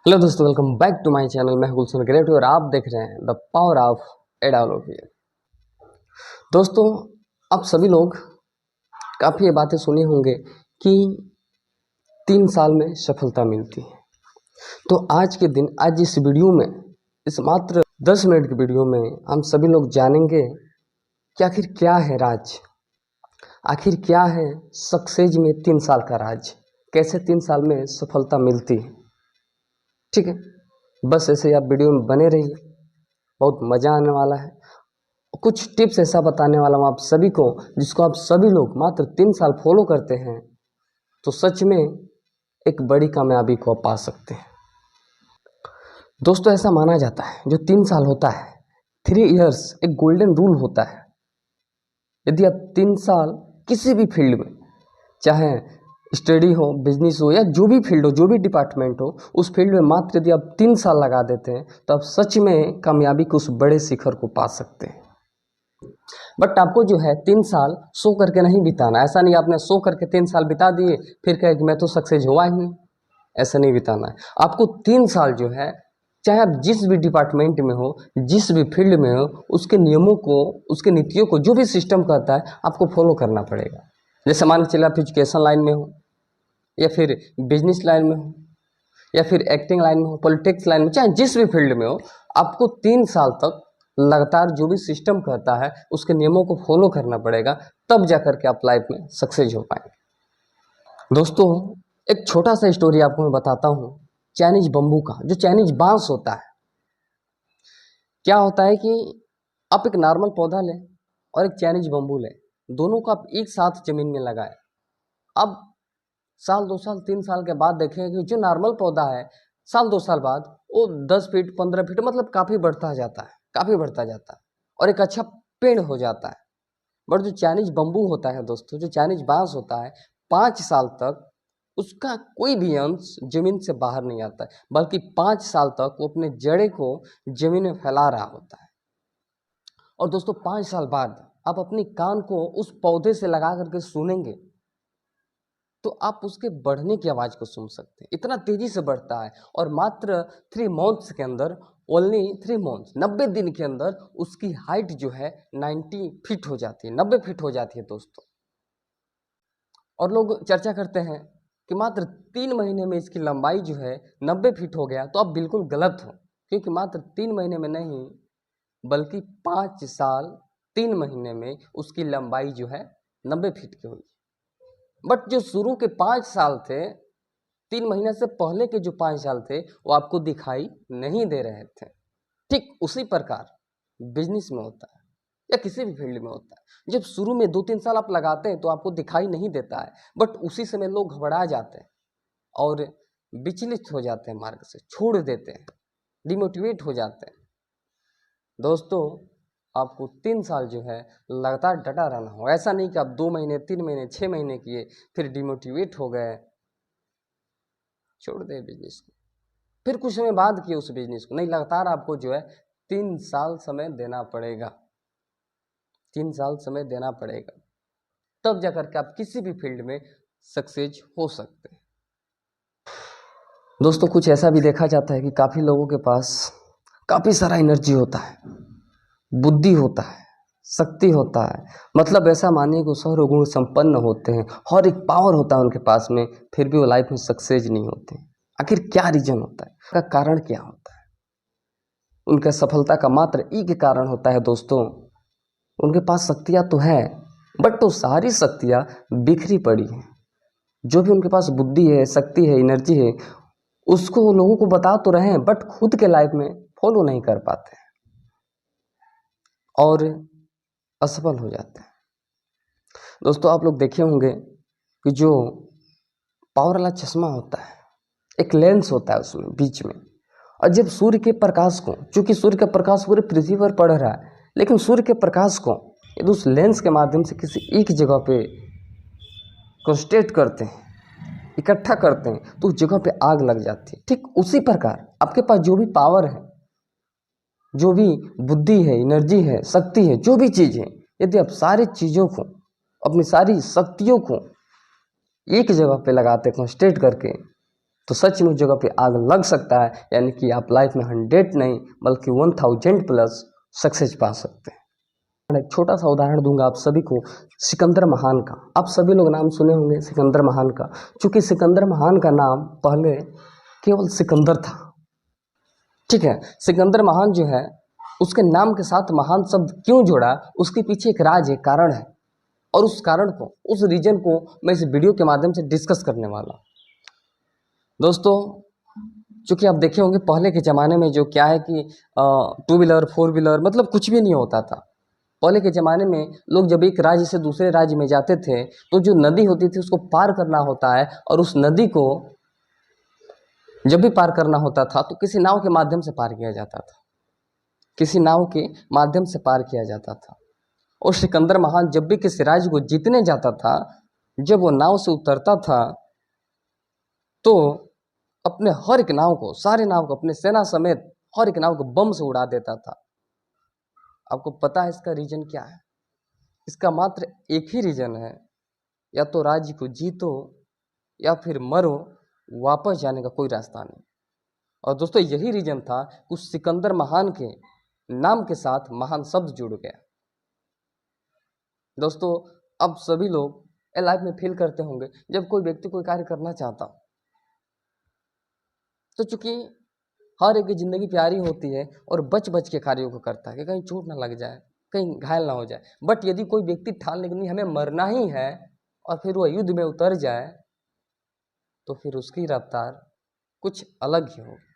Hello दोस्तों, welcome back to my channel. मैं Gulshan creative और आप देख रहे हैं द पावर ऑफ एडोलॉजी। दोस्तों, आप सभी लोग काफ़ी ये बातें सुने होंगे कि 3 साल में सफलता मिलती है। तो आज के दिन, आज इस वीडियो में, इस मात्र 10 मिनट की वीडियो में हम सभी लोग जानेंगे कि आखिर क्या है राज, आखिर क्या है सक्सेस में 3 साल का राज, कैसे 3 साल में सफलता मिलती है। ठीक है, बस ऐसे ही आप वीडियो में बने रहिए, बहुत मज़ा आने वाला है। कुछ टिप्स ऐसा बताने वाला हूँ आप सभी को, जिसको आप सभी लोग मात्र 3 साल फॉलो करते हैं तो सच में एक बड़ी कामयाबी को आप पा सकते हैं। दोस्तों, ऐसा माना जाता है जो 3 साल होता है, 3 इयर्स एक गोल्डन रूल होता है। यदि आप 3 साल किसी भी फील्ड में, चाहे स्टडी हो, बिजनेस हो या जो भी फील्ड हो, जो भी डिपार्टमेंट हो, उस फील्ड में मात्र यदि आप 3 साल लगा देते हैं तो आप सच में कामयाबी के उस बड़े शिखर को पा सकते हैं। बट आपको जो है 3 साल सो करके नहीं बिताना। ऐसा नहीं आपने सो करके 3 साल बिता दिए फिर कहे कि मैं तो सक्सेस हुआ ही नहीं। ऐसा नहीं बिताना है आपको। 3 साल जो है, चाहे आप जिस भी डिपार्टमेंट में हो, जिस भी फील्ड में हो, उसके नियमों को, उसके नीतियों को, जो भी सिस्टम कहता है आपको फॉलो करना पड़ेगा। जैसे मान के चलिए आप एजुकेशन लाइन में हो, या फिर बिजनेस लाइन में हो, या फिर एक्टिंग लाइन में हो, पॉलिटिक्स लाइन में, चाहे जिस भी फील्ड में हो, आपको 3 साल तक लगातार जो भी सिस्टम कहता है उसके नियमों को फॉलो करना पड़ेगा, तब जाकर के आप लाइफ में सक्सेस हो पाएंगे। दोस्तों, एक छोटा सा स्टोरी आपको मैं बताता हूँ चाइनीज बम्बू का, जो चाइनीज बांस होता है। क्या होता है कि आप एक नॉर्मल पौधा लें और एक चाइनीज बम्बू लें, दोनों को आप एक साथ जमीन में लगाएं। अब साल 2 साल 3 साल के बाद देखें कि जो नॉर्मल पौधा है, साल 2 साल बाद वो 10 फीट 15 फीट मतलब काफ़ी बढ़ता जाता है, काफ़ी बढ़ता जाता है और एक अच्छा पेड़ हो जाता है। बट जो चाइनीज बम्बू होता है दोस्तों, जो चाइनीज बांस होता है, 5 साल तक उसका कोई भी अंश जमीन से बाहर नहीं आता है, बल्कि 5 साल तक वो अपने जड़े को जमीन में फैला रहा होता है। और दोस्तों, 5 साल बाद आप अपनी कान को उस पौधे से लगा करके सुनेंगे तो आप उसके बढ़ने की आवाज़ को सुन सकते हैं। इतना तेजी से बढ़ता है और मात्र 3 मंथ्स के अंदर, ओनली 3 मंथ्स, 90 दिन के अंदर उसकी हाइट जो है 90 फीट हो जाती है, 90 फीट हो जाती है दोस्तों। और लोग चर्चा करते हैं कि मात्र 3 महीने में इसकी लंबाई जो है 90 फीट हो गया, तो आप बिल्कुल गलत हो, क्योंकि मात्र 3 महीने में नहीं, बल्कि 5 साल 3 महीने में उसकी लंबाई जो है 90 फीट की हुई। बट जो शुरू के 5 साल थे, 3 महीने से पहले के जो 5 साल थे, वो आपको दिखाई नहीं दे रहे थे। ठीक उसी प्रकार बिजनेस में होता है या किसी भी फील्ड में होता है। जब शुरू में 2-3 साल आप लगाते हैं तो आपको दिखाई नहीं देता है, बट उसी समय लोग घबरा जाते हैं और विचलित हो जाते हैं, मार्ग से छोड़ देते हैं, डिमोटिवेट हो जाते हैं। दोस्तों, आपको 3 साल जो है लगातार डटा रहना हो। ऐसा नहीं कि आप 2 महीने 3 महीने 6 महीने किए फिर डिमोटिवेट हो गए, छोड़ दे बिजनेस को, फिर कुछ समय बाद किए उस बिजनेस को। नहीं, लगातार आपको जो है 3 साल समय देना पड़ेगा, 3 साल समय देना पड़ेगा, तब जाकर के आप किसी भी फील्ड में सक्सेस हो सकते हैं। दोस्तों, कुछ ऐसा भी देखा जाता है कि काफ़ी लोगों के पास काफ़ी सारा एनर्जी होता है, बुद्धि होता है, शक्ति होता है, मतलब ऐसा मानिए कि सर्व गुण संपन्न होते हैं, हर एक पावर होता है उनके पास में, फिर भी वो लाइफ में सक्सेस नहीं होते। आखिर क्या रीजन होता है, का कारण क्या होता है? उनका सफलता का मात्र एक कारण होता है दोस्तों, उनके पास शक्तियाँ तो है, बट तो सारी शक्तियाँ बिखरी पड़ी हैं। जो भी उनके पास बुद्धि है, शक्ति है, एनर्जी है, उसको वो लोगों को बता तो रहे हैं, बट खुद के लाइफ में फॉलो नहीं कर पाते हैं और असफल हो जाते हैं। दोस्तों, आप लोग देखे होंगे कि जो पावर वाला चश्मा होता है, एक लेंस होता है उसमें बीच में, और जब सूर्य के प्रकाश को, चूंकि सूर्य का प्रकाश पूरे पृथ्वी पर पड़ रहा है, लेकिन सूर्य के प्रकाश को यदि उस लेंस के माध्यम से किसी एक जगह पे कंसंट्रेट करते हैं, इकट्ठा करते हैं, तो उस जगह पे आग लग जाती है। ठीक उसी प्रकार आपके पास जो भी पावर है, जो भी बुद्धि है, एनर्जी है, शक्ति है, जो भी चीज़ है, यदि आप सारी चीज़ों को, अपनी सारी शक्तियों को एक जगह पे लगाते, कंसंट्रेट करके, तो सच में उस जगह पे आग लग सकता है, यानी कि आप लाइफ में 100 नहीं बल्कि 1000 प्लस सक्सेस पा सकते हैं। मैं एक छोटा सा उदाहरण दूंगा आप सभी को, सिकंदर महान का। आप सभी लोग नाम सुने होंगे सिकंदर महान का। चूंकि सिकंदर महान का नाम पहले केवल सिकंदर था, ठीक है। सिकंदर महान जो है, उसके नाम के साथ महान शब्द क्यों जोड़ा, उसके पीछे एक राज है, कारण है। और उस कारण को, उस रीजन को मैं इस वीडियो के माध्यम से डिस्कस करने वाला हूं। दोस्तों, चूंकि आप देखे होंगे पहले के ज़माने में जो क्या है कि 2 व्हीलर 4 व्हीलर मतलब कुछ भी नहीं होता था। पहले के ज़माने में लोग जब एक राज्य से दूसरे राज्य में जाते थे तो जो नदी होती थी उसको पार करना होता है, और उस नदी को जब भी पार करना होता था तो किसी नाव के माध्यम से पार किया जाता था, किसी नाव के माध्यम से पार किया जाता था। और सिकंदर महान जब भी किसी राज्य को जीतने जाता था, जब वो नाव से उतरता था तो अपने हर एक नाव को, सारे नाव को, अपने सेना समेत हर एक नाव को बम से उड़ा देता था। आपको पता है इसका रीजन क्या है? इसका मात्र एक ही रीजन है, या तो राज्य को जीतो या फिर मरो, वापस जाने का कोई रास्ता नहीं। और दोस्तों यही रीजन था कि उस सिकंदर महान के नाम के साथ महान शब्द जुड़ गया। दोस्तों, अब सभी लोग लाइफ में फील करते होंगे जब कोई व्यक्ति कोई कार्य करना चाहता तो चूंकि हर एक की जिंदगी प्यारी होती है और बच बच के कार्यों को करता है कि कहीं चोट ना लग जाए, कहीं घायल ना हो जाए। बट यदि कोई व्यक्ति ठान ले कि नहीं हमें मरना ही है और फिर वह युद्ध में उतर जाए तो फिर उसकी रफ्तार कुछ अलग ही होगी।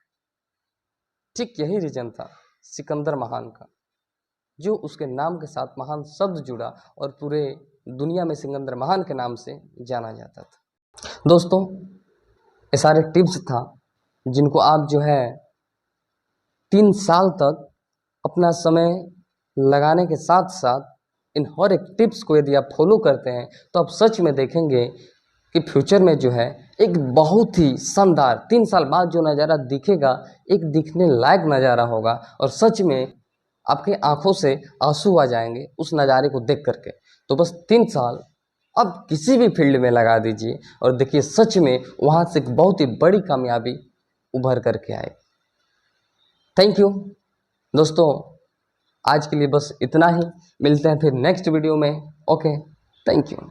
ठीक यही रीजन था सिकंदर महान का, जो उसके नाम के साथ महान शब्द जुड़ा और पूरे दुनिया में सिकंदर महान के नाम से जाना जाता था। दोस्तों, ये सारे टिप्स था जिनको आप जो है 3 साल तक अपना समय लगाने के साथ साथ इन हर एक टिप्स को यदि आप फॉलो करते हैं तो आप सच में देखेंगे कि फ्यूचर में जो है एक बहुत ही शानदार 3 साल बाद जो नज़ारा दिखेगा, एक दिखने लायक नज़ारा होगा। और सच में आपके आंखों से आंसू आ जाएंगे उस नज़ारे को देख करके। तो बस 3 साल अब किसी भी फील्ड में लगा दीजिए और देखिए सच में वहाँ से एक बहुत ही बड़ी कामयाबी उभर करके आए। थैंक यू दोस्तों, आज के लिए बस इतना ही। मिलते हैं फिर नेक्स्ट वीडियो में। Okay, thank you.